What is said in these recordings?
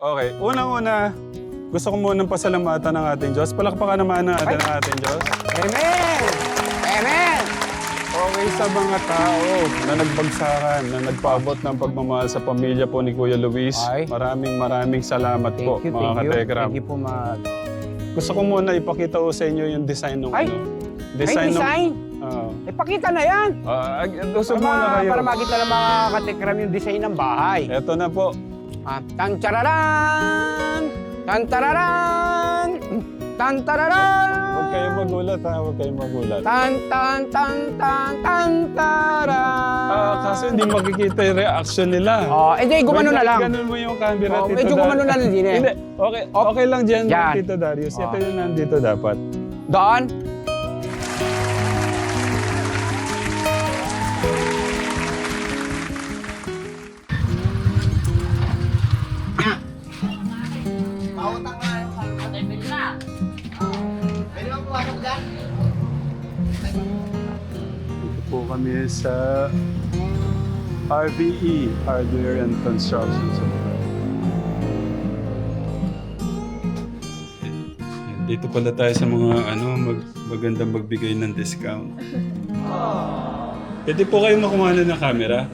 Okay, unang-una, gusto ko munang pasalamatan ng ating Diyos. Palakpakan naman natin ang ating Diyos. Amen! Amen! Okay sa mga tao na nagbagsakan, na nagpaabot ng pagmamahal sa pamilya po ni Kuya Luis. Ay. Maraming salamat po, mga katekram. Thank you po, Gusto ko muna ipakita ko sa inyo yung design ng Ay! ano. May design? Ipakita na yan! Gusto muna kayo. Para makita ng mga katekram yung design ng bahay. Eto na po. Tan-tararan! Tan-tararan! Tan-tararan! Huwag kayong magulat ha, huwag kayong magulat. Tan-tan-tan-tan-tan-taran! Kasi hindi makikita yung reaction nila. Hindi, gumano na lang. Ganun mo yung camera, Tito Medyo gumano na lang din eh. Hindi, okay lang dyan, Yan. Tito Darius. Ito yung nandito dapat. Doon? Pautang nga yung hotel na. Pwede bang pumasok dyan? Dito po kami sa RVE, Hardware and Construction Supply. Dito pala tayo sa mga magandang magbigay ng discount. Pwede po kayo makuha ng camera?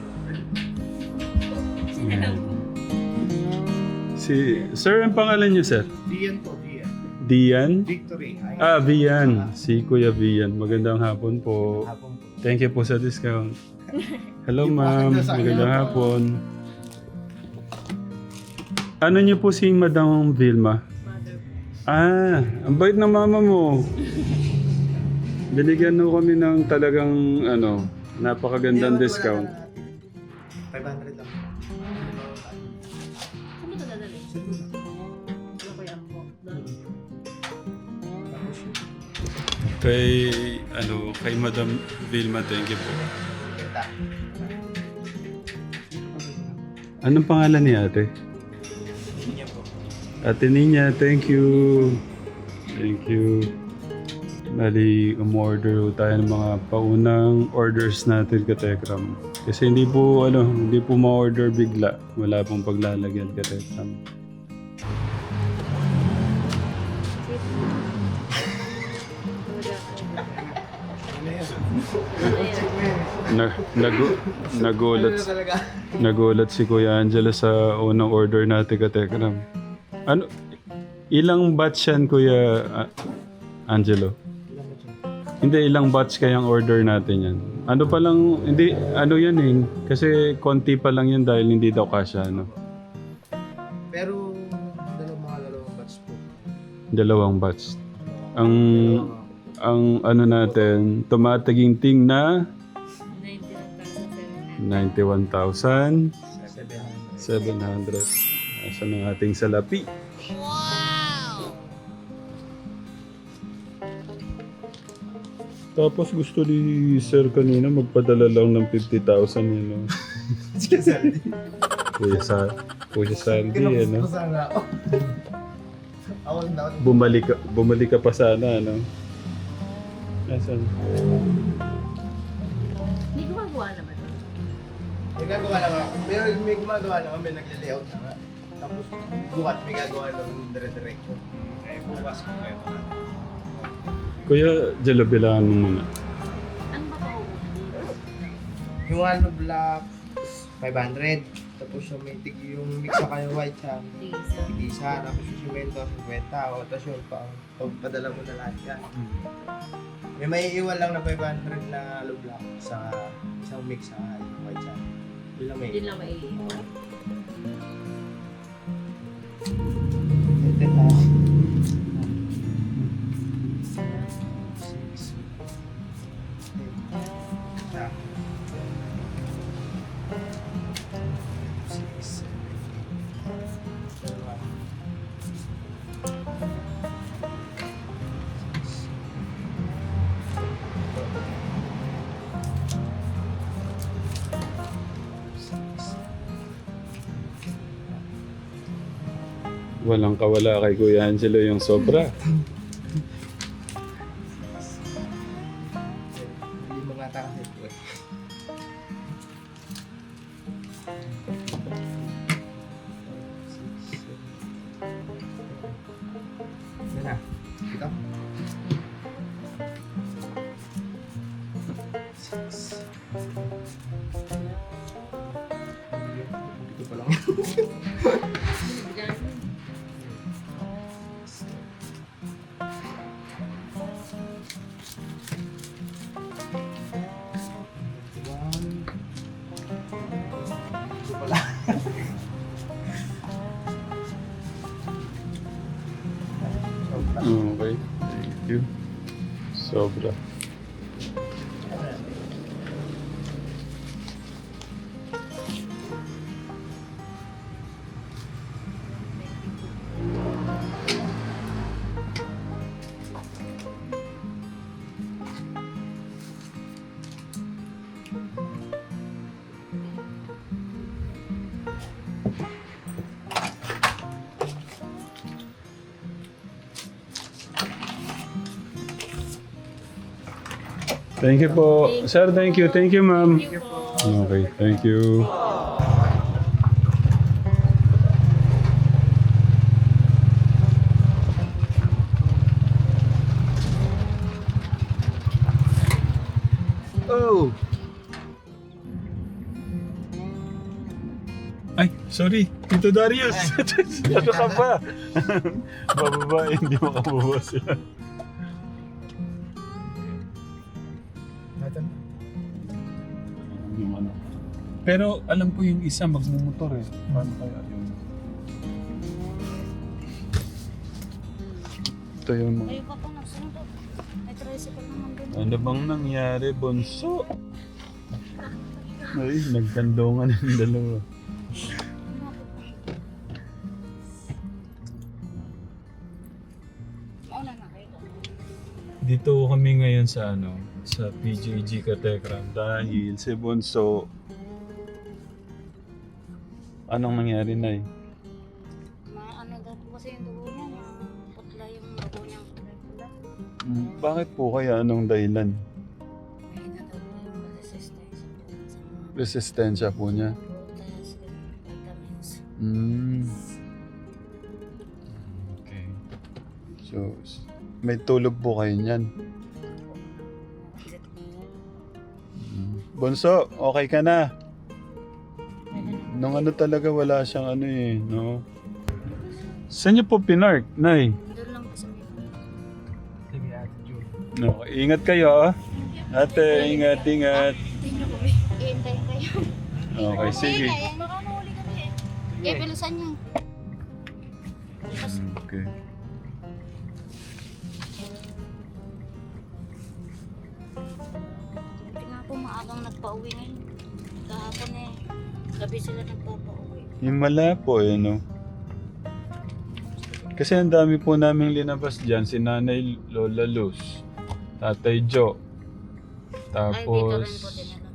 Sir, ang pangalan niyo, sir? Diyan po, Diyan. Dian? Victory. Vian. Si Kuya Vian. Magandang hapon po. Hapon po. Thank you po sa discount. Hello, ma'am. Magandang hapon. Ano niyo po si Madam Vilma? Ang bait ng mama mo. Binigyan mo kami ng talagang napakagandang discount. 500 lang. Kay Madam Vilma, thank you po. Anong pangalan ni ate? Diyan po. Ate Nina, thank you. Thank you. Bali, umorder tayo ng mga paunang orders natin katekram. Kasi hindi po ma-order bigla. Wala pong paglalagyan katekram. Nagulat si Kuya Angelo sa unang order natin katekram. Ilang batch yan, Kuya Angelo? Hindi, ilang batch kayang order natin yan? Yan kasi konti pa lang yan dahil hindi daw kasya, Pero, dalawang batch po. Dalawang batch. Ang natin, tumataginting na 91,700. 700. Asa ng ating salapi. Tapos gusto ni Sir kanina magpadala lang ng 50,000 yun. Kuya Sandy, Sana ako. Bumalik ka pa sana, Asan? Hindi gumagawa naman. May gagawa naman. May gumagawa naman. May nagle-layout na nga. Tapos bukat may gagawa ng dire-diretso. Bukas ko kayo. Kuya, Jello, bilangan mo muna. Ano ba po? Yung ano black, 500. Tapos yung mix sa kayo white sa tigisa. Tapos yung simento, 50. Tapos yung pagpadala mo na lahat yan. May maiiwan lang na 500 na hollow block sa isang mix sa white sa. Yun lang may Yun lang maiiwan. Ito na. Walang kawala kay Kuya Angelo yung sobra. Hindi mo nga takasip ko eh. Yan na. Ito. 6. Dito pa lang. Dito pala. Okay. Thank you. Sobra. Thank you po. Sir, thank you. Thank you, ma'am. Okay, thank you. Oh! Ay, sorry. Tito Darius. Ano ka ba? Bababa, hindi makababa sila. Natin. Yung ano. Pero alam ko yung isa magmumotor eh. Paano kaya yun? Ito yung mga... Ayun pa po nagsunod. May tricycle naman din. Ano bang nangyari, Bonso? Ay, nagkandungan ng dalawa. Mauna na kayo. Dito kami ngayon sa ano, sa PJG Katekram dahil si Bonso. Anong nangyari, Nay? Ano daw po kasi yung dugo niya, putla yung dugo niya. Putla. Bakit po kaya? Anong dahilan? May na daw po yung resistance po sa mga Resistensya po niya. prutas, vitamins. Okay. So, may tulog po kayo niyan. Bonso, okay ka na? Nung ano talaga wala siyang ano eh, no? Saan niyo po pinark, Nay? Doon lang po sa may Sige, Ate June. No, ingat kayo, ah. Ate, ingat, ingat. Tingnan ko eh. Iintayin kayo. Okay, sige. Baka mahuli kami eh. Eh, bilisan niyo. Okay. Hindi nga po maagang nagpa-uwi ngayon. Kahapon eh. Gabi sila nagpapa-uwi. Himala po eh, no? Kasi ang dami po naming linabas dyan, si Nanay Lola Luz, Tatay Joe, Ay, dito rin po tapos, dinala.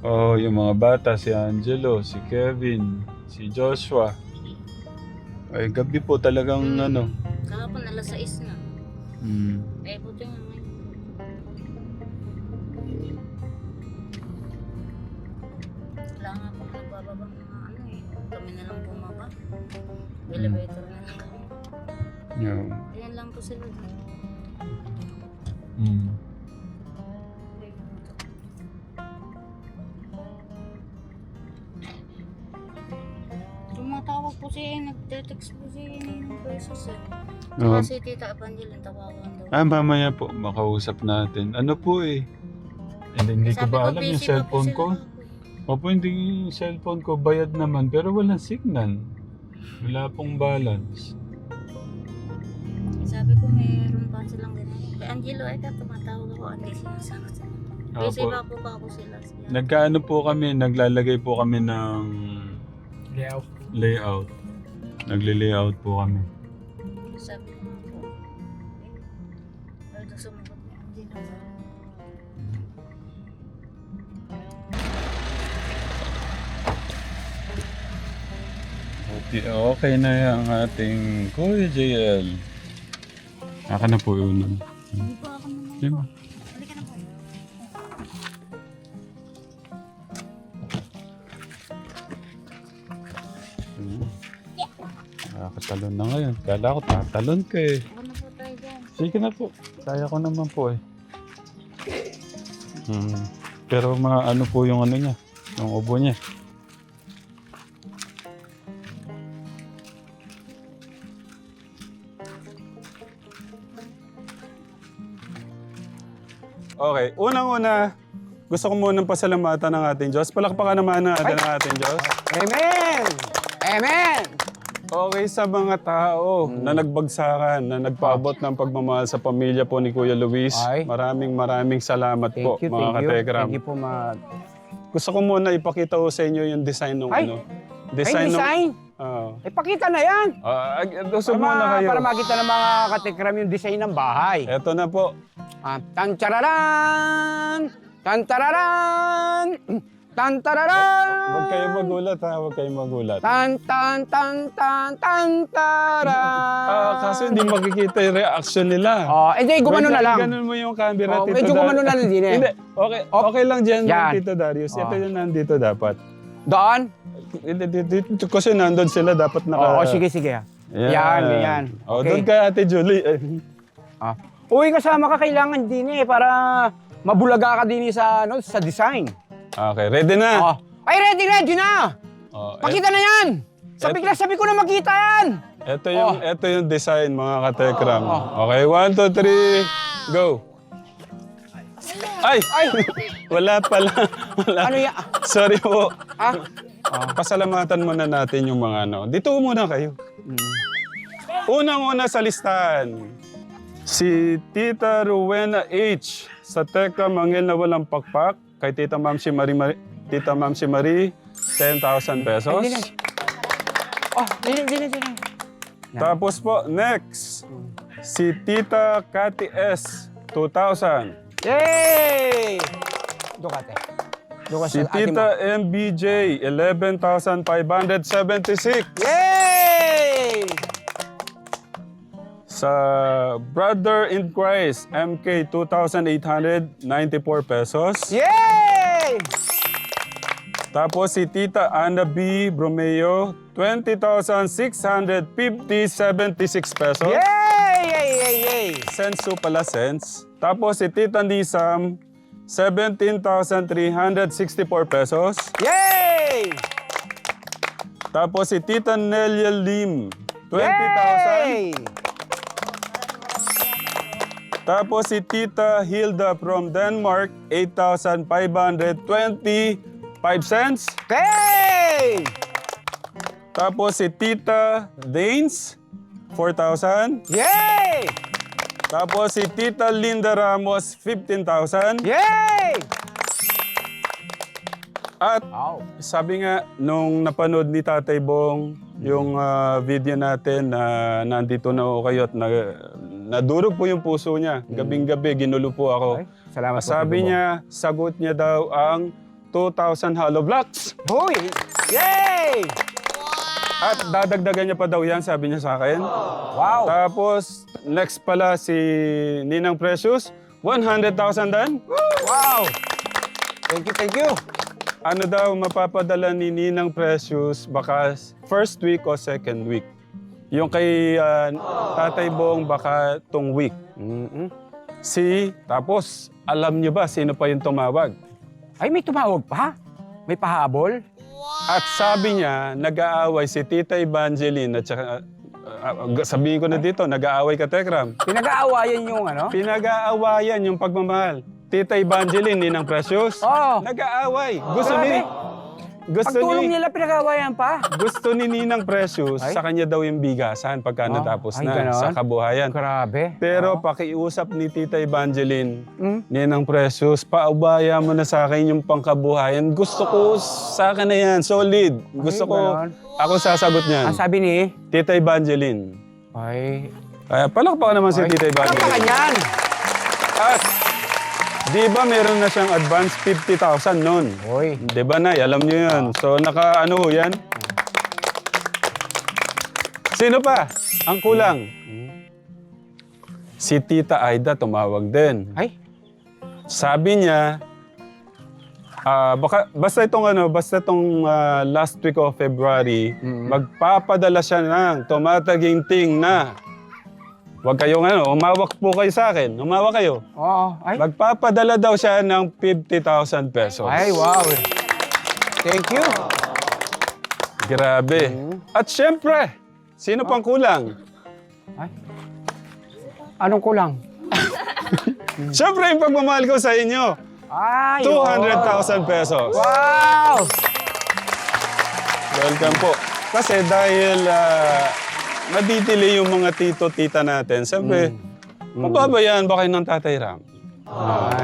oh, yung mga bata, si Angelo, si Kevin, si Joshua. Ay, gabi po talagang ano. Kahapon alas 6 na. Mm. Eh, buti nga ngayon. Wala nga po nagbababang mga ano eh. Kami na lang bumaba. Elevator na lang kami. Yeah. Ayan lang po sila. Mm. Tumatawag po siya, nagte-text po siya ng Besos eh. Oh. Kasi Tita Evangeline tawagan daw. Ah, mamaya po, makausap natin. Ano po eh? Hindi ko Sabi ba alam busy yung pa po cellphone sila ko? ako eh. Opo, hindi yung cellphone ko. Bayad naman, pero walang signal. Wala pong balance. Sabi ko mayroon pa silang ginagawa. Kay Angelo ay tumatawag ako, hindi sinasagot sila. Busy Opo. pa po ba ako sila? Nagkaano po kami, naglalagay po kami ng Layout. layout. Nagle-layout po kami. Sabi ko nga po. Ay, doon sumagot ni Angelo. Okay, okay na yung ating Kuya JL. Aka na po yun. Hindi po ako naman Diba? po. Halika na po. Talon na ngayon. Kala ko tatalon ka eh. Ako na po tayo dyan. Sige na po. Kaya ko naman po eh. Pero ano po yung ano niya. Yung ubo niya. Okay. Unang-una, gusto ko munang pasalamatan ng ating Diyos. Palakpakan naman natin ang ating Diyos. Amen! Amen! Okay sa mga tao na nagbagsakan, na nagpaabot ng pagmamahal sa pamilya po ni Kuya Luis. Ay. Maraming salamat po, mga kategram. Thank you po, Gusto ko muna ipakita ko sa inyo yung design ng Ay. ano. Design? Oo. Ipakita na yan! Gusto muna kayo. Para makita ng mga katekram yung design ng bahay. Eto na po. Tan-tararan! Tan-tararan! Tan-tararan! Huwag kayong magulat ha, huwag kayong magulat. Tan-tan-tan-tan-tan-taran! Kaso hindi makikita yung reaction nila. Hindi, gumano na lang. Ganun mo yung camera, Tito Medyo gumano na lang din eh. Hindi, okay lang dyan, Yan. Tito Darius. Ito yung nandito dapat. Doon? Dito kasi nandun sila, dapat naka... Sige. Yan, ganyan. Doon ka, Ate Julie. Uy, kasama ka kailangan din eh, para mabulaga ka din sa design. Okay, ready na? Ay, ready na! Pakita na yan! Sabi ko na makita yan! Ito yung design, mga katekram. Okay, 1, 2, 3, go! Ay! Wala pala. Ano yan? Sorry po. Pasalamatan muna natin yung mga ano. Dito muna kayo. Unang-una sa listahan, si Tita Rowena H. sa Tekram Mangil na walang pakpak. Kay Tita Ma'am si Marie, 10,000 pesos. Dili. Tapos po, next, si Tita Cathy S. 2,000. Yay! Dukate. Si Tita MBJ, 11,576. Yay! Sa Brother in Christ, MK, 2,894 pesos. Yay! Tapos si Tita Ana B. Bromeo, 20,650.76 pesos. Yay! Cents po pala, cents. Tapos si Tita Nisam, 17,364 pesos. Yay! Tapos si Tita Nelia Lim, 20,000. Yay! Tapos si Tita Hilda from Denmark, 8,525 cents. Yay! Tapos si Tita Danes, 4,000. Yay! Tapos si Tita Linda Ramos, 15,000. Yay! At sabi nga, nung napanood ni Tatay Bong yung video natin na nandito na ako kayo at nadurog po yung puso niya. Gabing-gabi, ginulo po ako. Salamat po. Sabi niya, sagot niya daw ang 2,000 hollow blocks. Hoy! Yay! At dadagdagan niya pa daw yan, sabi niya sa akin. Wow! Tapos, next pala si Ninang Precious, 100,000 din. Wow! Thank you. Ano daw mapapadala ni Ninang Precious baka first week o second week. Yung kay Tatay Bong baka tong week. Tapos, alam niyo ba sino pa yung tumawag? Ay, may tumawag pa? May pahabol? At sabi niya, nag-aaway si Tita Evangeline at saka, sabihin ko na dito, nag-aaway ka, Tekram. Pinag-aawayan yung ano? Pinag-aawayan yung pagmamahal. Tita Evangeline, Ninang Precious, nag-aaway. Pagtulong nila pinag-aawayan pa? Gusto ni Ninang Precious, sa kanya daw yung bigasan pagka natapos na ganon? sa kabuhayan. Grabe. Pero pakiusap ni Tita Evangeline, Ninang Precious, paubaya mo na sa akin yung pangkabuhayan. Gusto ko sa akin na yan, solid. Gusto ko, ganon. ako sasagot niyan. Ang sabi ni? Tita Evangeline. Kaya palakpakan naman si Tita Evangeline. Palakpakan yan! At, di ba meron na siyang advance 50,000 noon? Hoy. Di ba, Nay? Alam niyo yun. So, naka-ano ho yan? Sino pa? Ang kulang. Si Tita Aida tumawag din. Ay? Sabi niya, basta itong last week of February, magpapadala siya ng tumataginting na. Huwag kayong umawak po kayo sa akin. Umawak kayo. Oo. Ay, Magpapadala daw siya ng 50,000 pesos. ay, wow. Thank you. Grabe. At syempre, sino pang kulang? Ay. Anong kulang? Syempre, yung pagmamahal ko sa inyo. Ay, 200,000 pesos. wow! Welcome po. Kasi dahil naditili yung mga tito-tita natin, siyempre, mababayaan ba kayo ng Tatay Ram?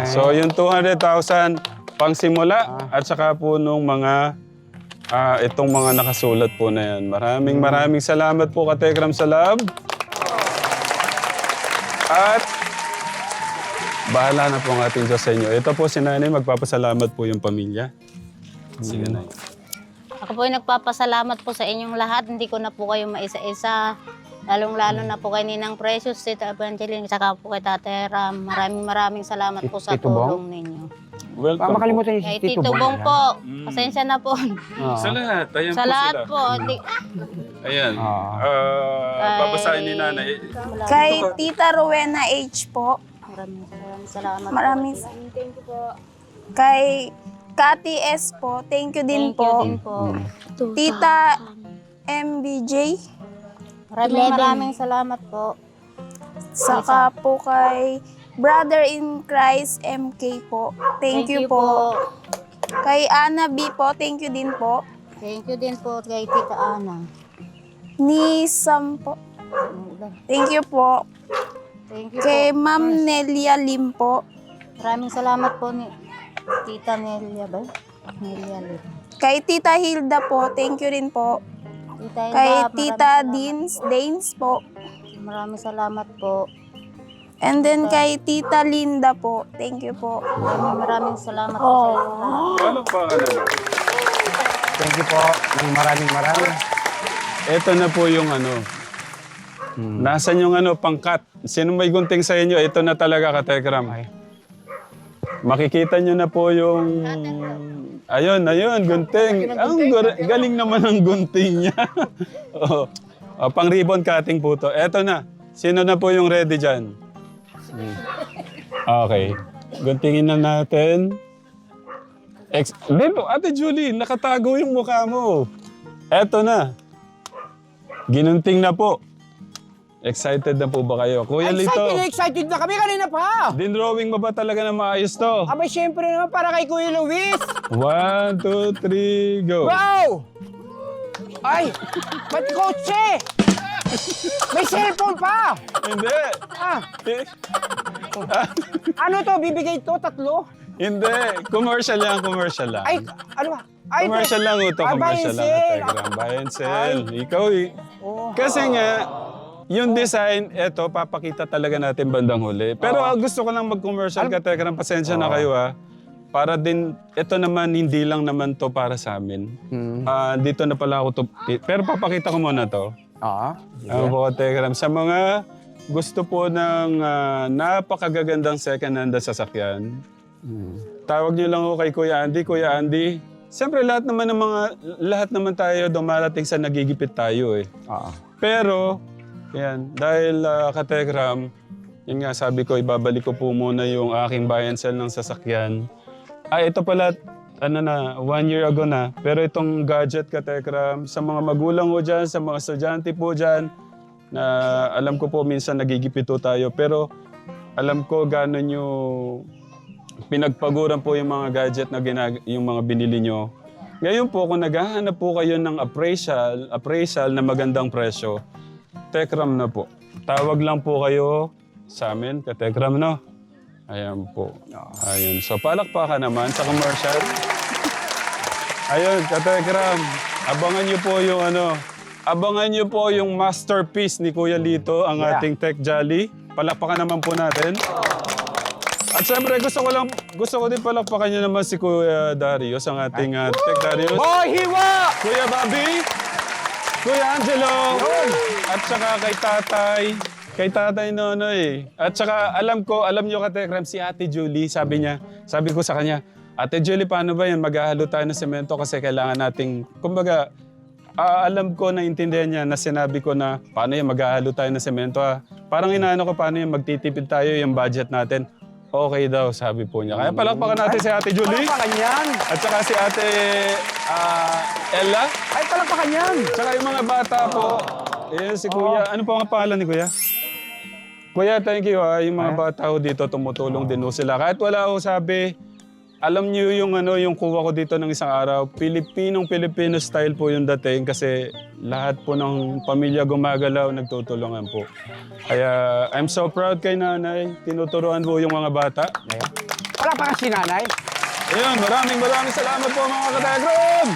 So yung 200,000 pang simula at saka po nung mga itong mga nakasulat po na yan. Maraming salamat po Katekram sa love. At bahala na po ang ating Diyos sa inyo. Ito po si Nanay, magpapasalamat po yung pamilya. Sige, Nay. Ako po ay nagpapasalamat po sa inyong lahat. Hindi ko na po kayo maisa-isa. Lalong-lalo na po kay Ninang Precious, Tita Evangeline, saka po kay Tatay Ram. Maraming salamat po sa Tito Bong? tulong ninyo. Welcome Makalimutan niyo Kay si Tito Bong po, pasensya na po. po. Sa lahat. Ayan Sa po lahat sila. po. Ayan. Ay. Papasahin ni Nanay. Kay Tita Rowena H po. Maraming salamat Maraming po. Kay Kati S po. Thank you din Thank you po. din po. Tita MBJ. Maraming salamat po. Saka po kay Brother in Christ MK po. Thank you po. Kay Ana B po. Thank you din po. Thank you din po kay Tita Ana. Ni Sam po. Thank you po. Thank you Kay po. Ma'am Nelia Lim po. Maraming salamat po ni Tita Nelia ba? Nelia Lim. Kay Tita Hilda po. Thank you rin po. Tita Kay Hilda, Tita maraming Danes po. Maraming salamat po. And then kay Tita Linda po. Thank you po. Maraming salamat po sa inyo lahat. Ano pa ka naman? Thank you po. Maraming. Ito na po yung Nasaan yung pangkat? Sino may gunting sa inyo? Ito na talaga Katekram. Makikita nyo na po yung... Ayun, gunting. Ang galing naman ang gunting niya. Pang ribbon cutting po to. Eto na. Sino na po yung ready dyan? Okay. Guntingin na natin. Dito, Ate Julie, nakatago yung mukha mo. Eto na. Ginunting na po. Excited na po ba kayo? Kuya Lito, Excited na kami kanina pa. dinrawing mo ba talaga na maayos to? Abay, syempre naman para kay Kuya Luis. 1, 2, 3, go! Wow! Ay, ba't kotse? May cellphone pa. Hindi! Ah, ano to? Bibigay to? 3? Hindi! Commercial lang. Ay, ano ba? Ay, Commercial lang ito. Ah, buy Commercial and lang. sell. Telegram. Buy and sell. Ikaw Oh. Kasi nga, yung design, eto, papakita talaga natin bandang huli. Pero gusto ko lang mag-commercial ka, Telegram. Pasensya na kayo Para din, ito naman, hindi lang naman to para sa amin. Dito na pala ako to. Pero papakita ko muna to. Ang po, Telegram. Sa mga gusto po ng napakagagandang second-hand na sasakyan, tawag niyo lang ako kay Kuya Andy. Kuya Andy, siyempre lahat naman tayo dumarating sa nagigipit tayo Pero, yan, dahil Katekram, yun nga sabi ko, ibabalik ko po muna yung aking buy and sell ng sasakyan. Ito pala, 1 year ago na. Pero itong gadget Katekram, sa mga magulang mo dyan, sa mga estudyante po dyan, na alam ko po minsan nagigipito tayo, pero alam ko gano'n yung pinagpaguran po yung mga gadget na yung mga binili nyo. Ngayon po, kung naghahanap po kayo ng appraisal na magandang presyo, Tekram na po. Tawag lang po kayo sa amin, Katekram, no? Ayan po. Ayun. So, palakpakan naman sa commercial. Ayun, Katekram. Abangan nyo po yung abangan nyo po yung masterpiece ni Kuya Lito, ang ating Tech Jolly. Palakpakan naman po natin. At siyempre, gusto ko din palakpakan nyo naman si Kuya Darius, ang ating Tech Darius. Boy, hiwa! Kuya Bobby, Kuya Angelo, at saka kay Tatay Nonoy. At saka alam nyo Katekram, si Ate Julie, sabi ko sa kanya, Ate Julie, paano ba yan? Maghahalo tayo ng semento kasi kailangan nating, kumbaga, alam ko, naintindihan niya na sinabi ko na paano yan, maghahalo tayo ng semento Parang inaano ko paano yan, magtitipid tayo yung budget natin. Okay daw, sabi po niya. Kaya palakpakan natin si Ate Julie. Palakpakan yan. At saka si Ate Ella. Ay, palakpakan yan. Tsaka yung mga bata po. Ayan si Kuya. Ano po ang pangalan ni Kuya? Kuya, thank you Yung mga bata ho dito, tumutulong din ho sila. Kahit wala ho sabi, alam niyo yung yung kuha ko dito ng isang araw, Filipino style po yung dating kasi lahat po ng pamilya gumagalaw, nagtutulungan po. Kaya I'm so proud kay nanay. Tinuturuan po yung mga bata. Palakpakan si nanay. Ayun, maraming salamat po mga kategram!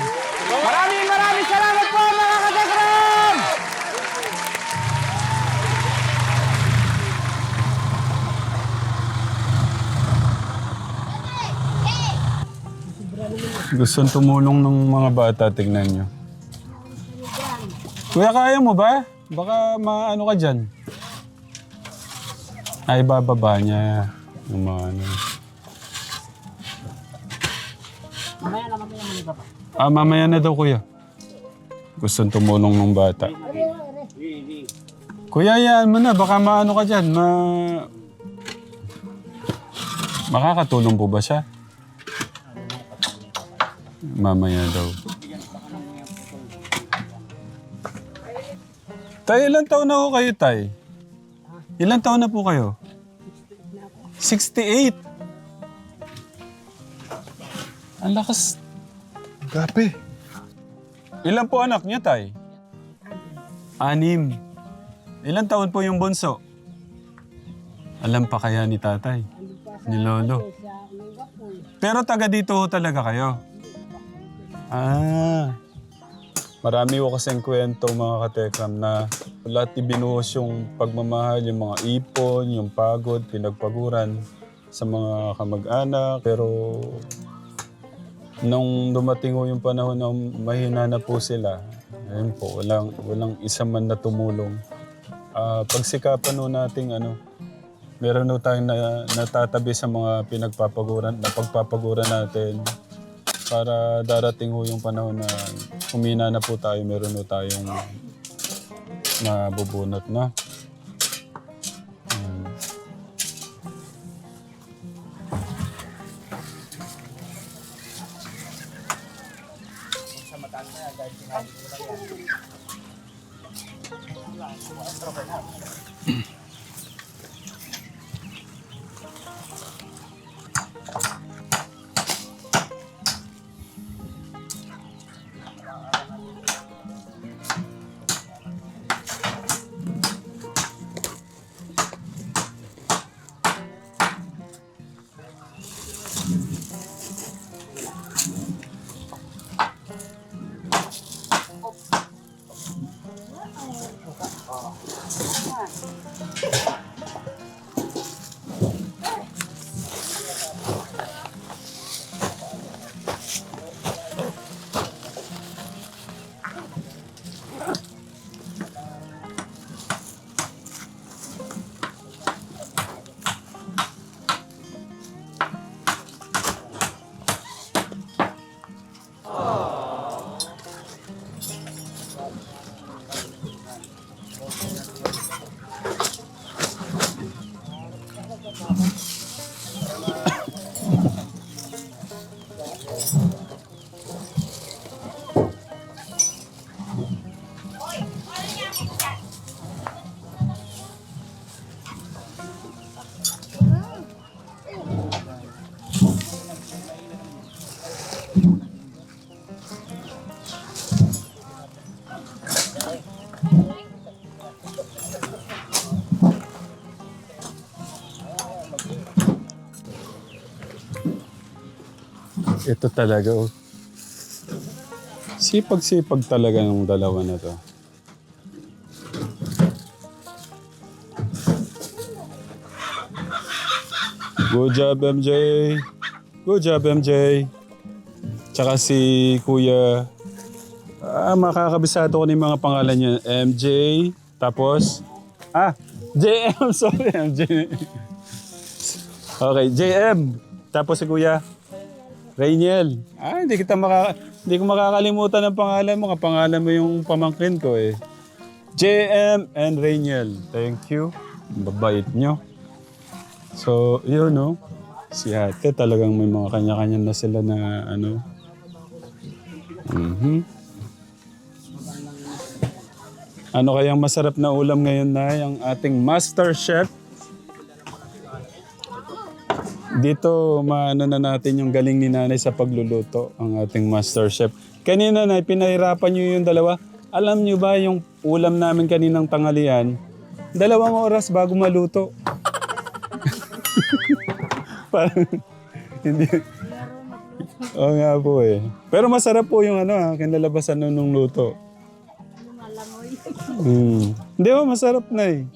Maraming salamat po mga katekram! Gustong tumulong ng mga bata, tignan nyo. Kuya, kaya mo ba? Baka maano ka dyan. Ay, bababa niya. Yung mga ano. Mamaya na daw, kuya. Gustong tumulong ng bata. Kuya, yan mo na. Baka maano ka dyan. Makakatulong po ba siya? Mamaya daw. Tay, ilang taon na ho kayo, Tay? Ilang taon na po kayo? 68. Ang lakas. Gabi. Ilan po anak niya, Tay? 6. Ilang taon po yung bunso? Alam pa kaya ni tatay? Ni lolo? Pero taga dito ho talaga kayo? Marami ko kasing kwento mga katekram na lahat ibinuhos yung pagmamahal, yung mga ipon, yung pagod, pinagpaguran sa mga kamag-anak. Pero nung dumating ho yung panahon na mahina na po sila, ayun po, walang isa man na tumulong. Pagsikapan ho nating meron ho tayong natatabi sa mga pagpapaguran natin. Para darating ho yung panahon na humina na po tayo, meron ho tayong mabubunot, no? Ito talaga, oh. Sipag-sipag talaga ng dalawa na to. Good job, MJ. Good job, MJ. Tsaka si Kuya. Makakabisado ko na yung mga pangalan niya. MJ. Tapos, JM. Sorry, MJ. Okay, JM. Tapos si Kuya. Rainiel. Hindi ko makakalimutan ang pangalan mo. Kapangalan mo yung pamangkin ko eh. JM and Rainiel. Thank you. Ang babait nyo. So, yun no. Si ate talagang may mga kanya-kanya na sila na ano. Ano kayang masarap na ulam ngayon na ang ating Master Chef? Dito, maano na natin yung galing ni nanay sa pagluluto, ang ating Master Chef. Kanina na, pinahirapan nyo yung dalawa. Alam nyo ba yung ulam namin kaninang tanghalian? 2 oras bago maluto. Parang, hindi. Oo nga po eh. Pero masarap po yung kinalabasan nung luto. Hindi ba, masarap na eh.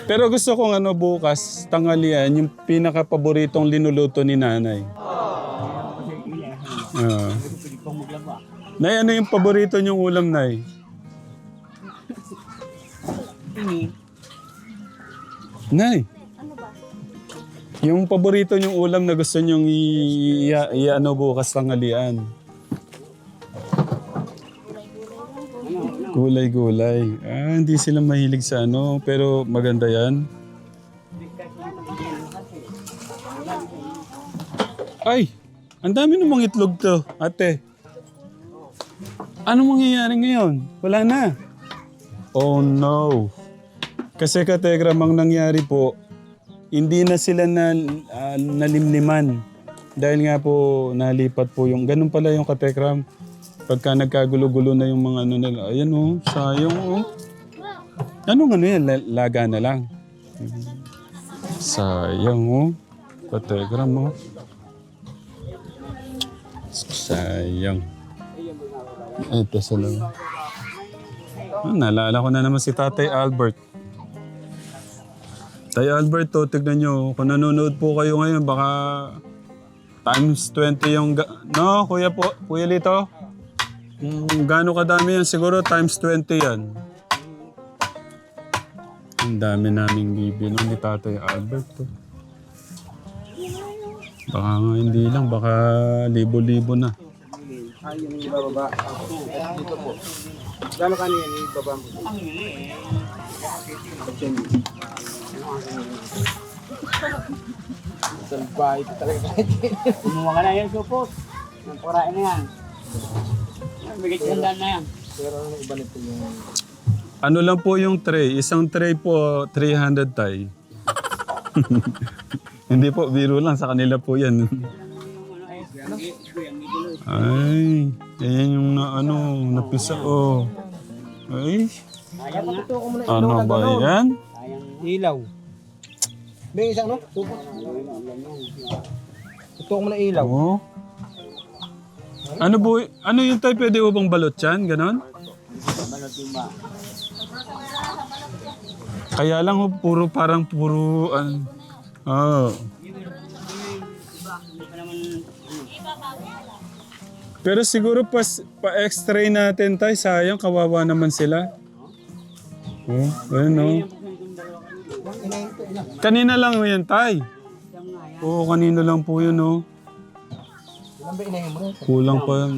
Pero gusto kong bukas, tanghalian, yung pinaka-paboritong linuluto ni nanay. Nay, ano yung paborito niyong ulam, Nay? Nay, yung paborito niyong ulam na gusto niyong bukas tanghalian? Gulay-gulay. Hindi sila mahilig sa pero maganda yan. Ay, ang dami namang itlog to, ate. Anong mangyayari ngayon? Wala na. Oh no. Kasi kategram, ang nangyari po, hindi na sila nalimliman. Dahil nga po, nalipat po yung, ganun pala yung kategram. Pagka nagkagulo-gulo na yung mga nila, ayan sayang Anong yan? Laga na lang. Sayang Kategram Sayang. Ito sa lang. Naalala ko na naman si Tatay Albert. Tay Albert, tignan nyo. Kung nanonood po kayo ngayon, baka times 20 yung... No, Kuya Lito? Gaano kadami yan? Siguro times 20 yan. Ang dami naming bibi ni Tatay Albert. Baka nga hindi lang, baka libo-libo na. Yung ibababa. Dito po. Gano'n kanina yung ibaba mo? Salbay ito talaga. Kumuha ka na yan, supot. Ang parain na yan. Bigit gandaan na yan. Pero ano iba nito yung... Ano lang po yung tray? Isang tray po, 300 tay. Hindi po, biro lang. Sa kanila po yan. Ay, ayan yung napisa. Ay, ano ba yan? Ilaw. May isang Supot. Ito mo na ilaw. Oo. Ano yung tayo? Pwede mo bang balot yan? Ganon? Kaya lang parang puro Pero siguro pa-extray natin tayo. Sayang, kawawa naman sila. Kanina lang yan tay. Oo, kanina lang po yun Ilan ba inahin mo? Kulang pa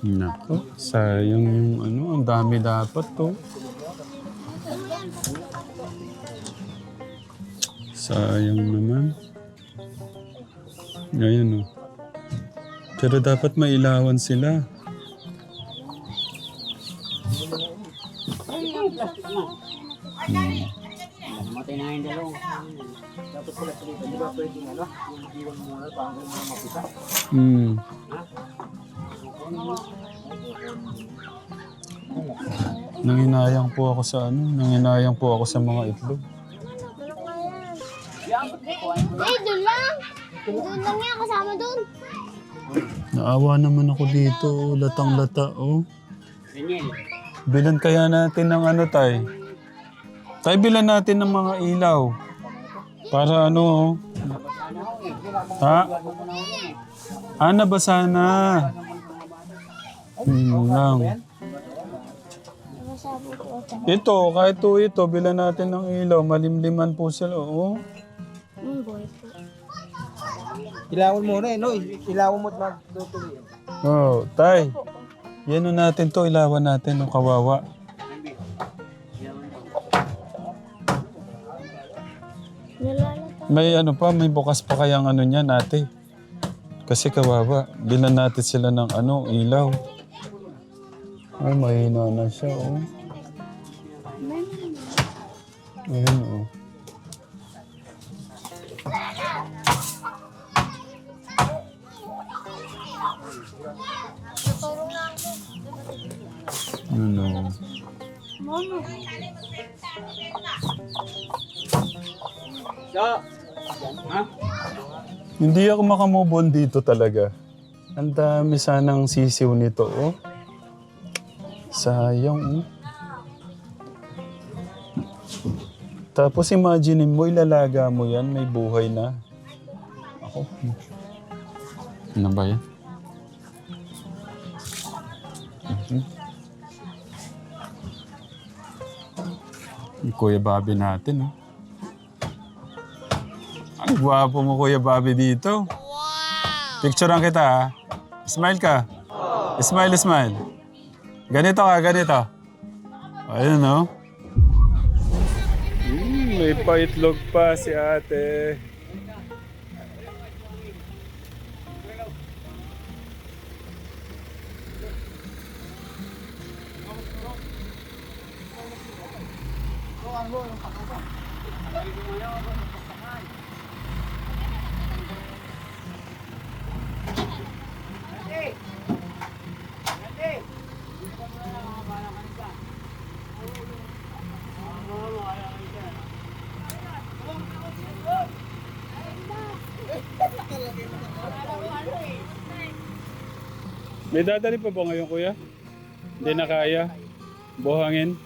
Nako, sayang yung ang dami dapat to. Sayang naman. Ayan Pero dapat mailawan sila. Matay na yung dalawang. Dapat pala sa dito. Di ba pwedeng yung iwan muna para mapisa? Nanginayang po ako sa mga itlog. Doon lang. Doon lang yan, kasama doon. Naawa naman ako dito, latang-lata Bilan kaya natin ng tay? Tay, bilan natin ng mga ilaw. Para Ha? Nabasa na. Lang. Nabasa po Ito, kahit ito, bilan natin ng ilaw. Malimliman po sila, oh. Ilawan mo na no? Ilawan mo at magtutuloy. Oh, tay. Yan o natin to, ilawan natin ng kawawa. May ano pa, may bukas pa kayang ano niyan, ate. Kasi kawawa, bilan natin sila ng ano, ilaw. Oh, mahina na siya, oh. Ayun, oh. Ano? Hindi ako makamove on dito talaga. Ang dami sanang sisiw nito, oh. Sayang, oh. Tapos imagine mo, ilalaga mo yan, may buhay na. Ako. Ano ba yan? Yung Kuya Bobby natin, oh. Ang gwapo mo, Kuya Bobby, dito. Wow! Picturean kita, ha? Smile ka. Smile, smile. Ganito ka, ganito. Ayun, no? May paitlog pa si ate. May dadali pa ba ngayon, kuya? Hindi na kaya? Buhangin?